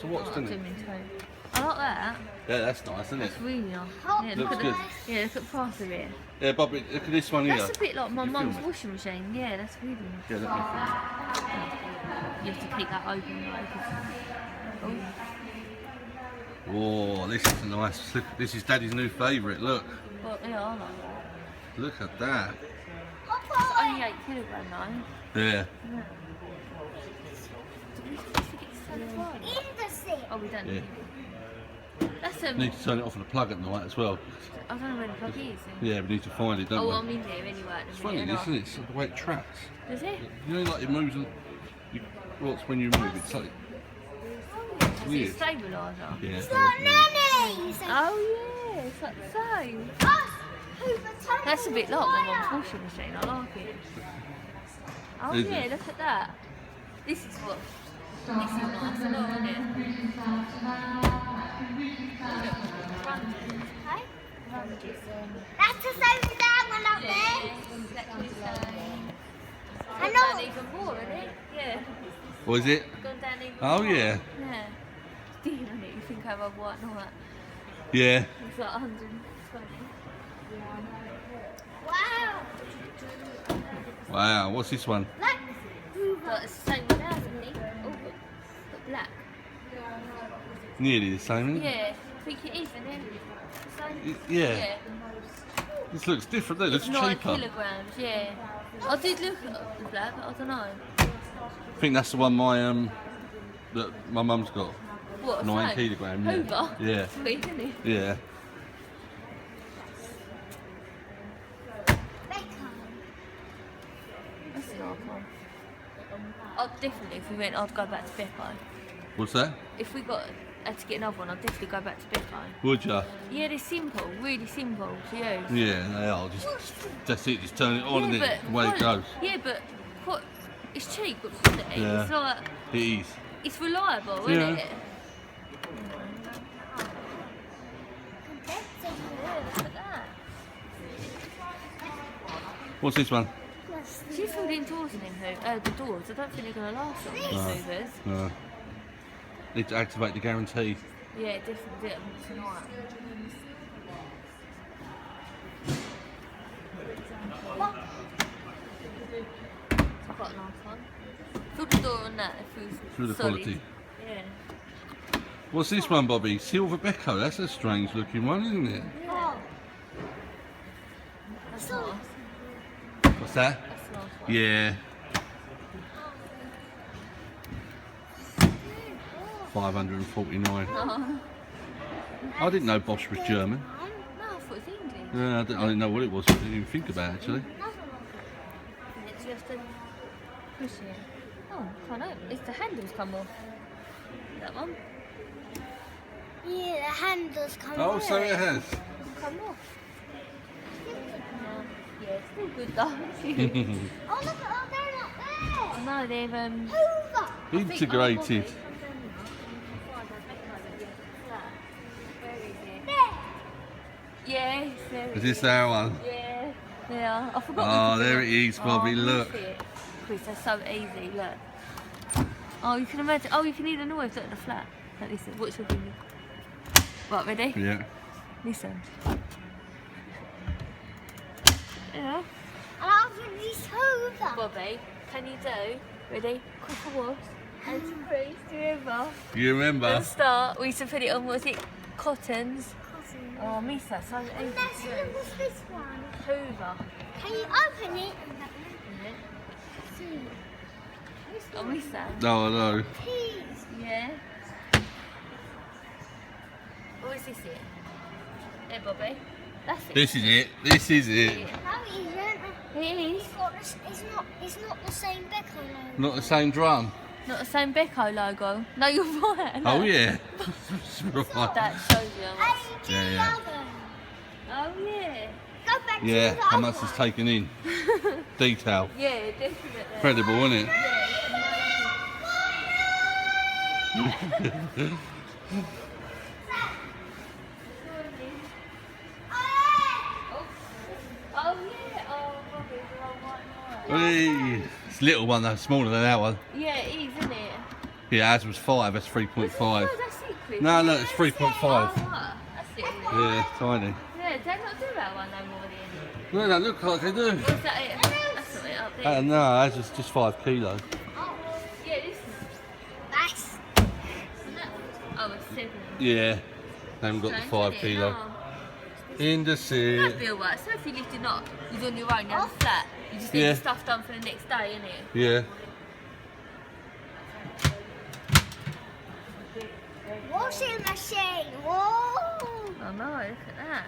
to watch, doesn't it? Zoom in too. I like that. Yeah, that's nice, isn't it? That's really nice. Yeah, Looks good. Yeah, look at the price of it. Yeah, Bobby, look at this one here. That's a bit like my You mum's film it? washing machine. Yeah, that's really nice. Yeah, let me film You have to keep that open. Like, it. Oh, this is nice. Look, this is Daddy's new favourite. Look. well, yeah, I like that. Look at that. It's only 8 kilograms though. Yeah. Oh, we don't Yeah. need it. That's Need to turn it off on the plug at night as well. I don't know where the plug is. Yeah, we need to find it, don't Oh, we? I'm in there anyway. It's funny, isn't it? It's the way it tracks. Does it? You know, like it moves and... well, it's when you move, it's like... Is weird. it a stabiliser? Yeah. It's not nannies. Oh yeah, it's like the same. That's a bit like my mum's washing machine. I like it. Oh Is yeah, it? look at that. This is what. This is nice, isn't it? That's the same as that one up there. Exactly the same. I Gone know. down even more, isn't it? Yeah. What is it? Gone down even Oh, more. yeah. Yeah. Dear, isn't it? You think I've had white and all that. Yeah. It's like 120. Wow. Wow, what's this one? Look. But it's the same as ours, isn't it? Oh, but black. Nearly the same, isn't it? Yeah. I think it is, isn't it? The same? Yeah. This looks different, though. It looks It's 9 cheaper. kilograms, yeah. I did look at the black, but I don't know. I think that's the one that my mum's got. What? 9 same? kilogram, yeah. Hoover? Yeah. Sweet, isn't it? Yeah. That's a nice one. I'd definitely, if we went, I'd go back to Beppo. What's that? If we had to get another one, I'd definitely go back to Beppo. Would ya? Yeah, they're simple, really simple to use. Yeah, they are. That's it. Just turn it on, yeah, and it the way it goes. Yeah, but what? It's cheap, but quality. Yeah. It's like It is. it's reliable, Yeah. isn't it? Look at that. What's this one? She filled in doors in them, the doors. I don't think they're going to last on these hoovers. No. Need to activate the guarantee. Yeah, definitely do it tonight. It's quite a nice one. Fill the door on that if it was Through the solid. quality. Yeah. What's this one, Bobby? Silver Becco. That's a strange looking one, isn't it? Oh. That's nice. What's that? That's a nice one. Yeah. 549. Oh. I didn't know Bosch was German. No, I thought it was English. Yeah, I didn't know what it was. I didn't even think about it, actually. It's just a push it. Oh, I can't open. It's the handles come off. That one Yeah, the handles come Oh, off. so it has. come off. Yeah, it's still good though. Oh, look at all they're not there. No, they've Hoover. Integrated. There. Yeah, there Is it this is. our one? Yeah, yeah. I forgot. Oh, we could there do it is, Bobby, Oh, look. see it. Chris, that's so easy. Look. Oh, you can imagine. Oh, you can hear the noise at the flat. Like, listen. What's your opinion? Right, ready? Yeah. Listen. Yeah. And after this Hoover. Bobby, can you do? Ready? Quick wash. And freeze. Do you remember? You remember? At the start, we used to put it on. What was it? Cottons. Oh, I miss that. So easy. Let's to look do. what's this one. Hoover. Can you open it? See. I miss that. No, I know. Keys. Yeah. What is this here? There, Bobby. That's it. This is it. This is it. Yeah. No, it isn't. It is. It's not the same Becco logo. Not the same drum. Not the same Beppo logo. No, you're right. Oh, look. yeah. Right. That shows you how much. AG Yeah, yeah. oven. Oh, yeah. Go back Yeah, to the how other much is one. taken in? Detail. Yeah, definitely. Incredible, isn't it? Oh, yeah. Oh, Bobby, the wrong one. Hey, it's a little one though, smaller than that one. Yeah, it is, isn't it? Yeah, ours was 5. That's 3.5. Oh, that's it, Chris. No, no, it's 3.5. Oh, what? That's it. Yeah, tiny. Yeah, they not do that one no more then. No, they look like they do. What's that? That's not it up there. No, ours is just 5 kilo. Oh, yeah, this is. Nice. Oh, it's 7. Yeah, they haven't got the 5 kilo. In the sea. That'd be alright. So if you lived in not, you're on your own, you're flat. You just need Yeah. the stuff done for the next day, innit? Yeah. Washing machine. Whoa. Oh no, look at that.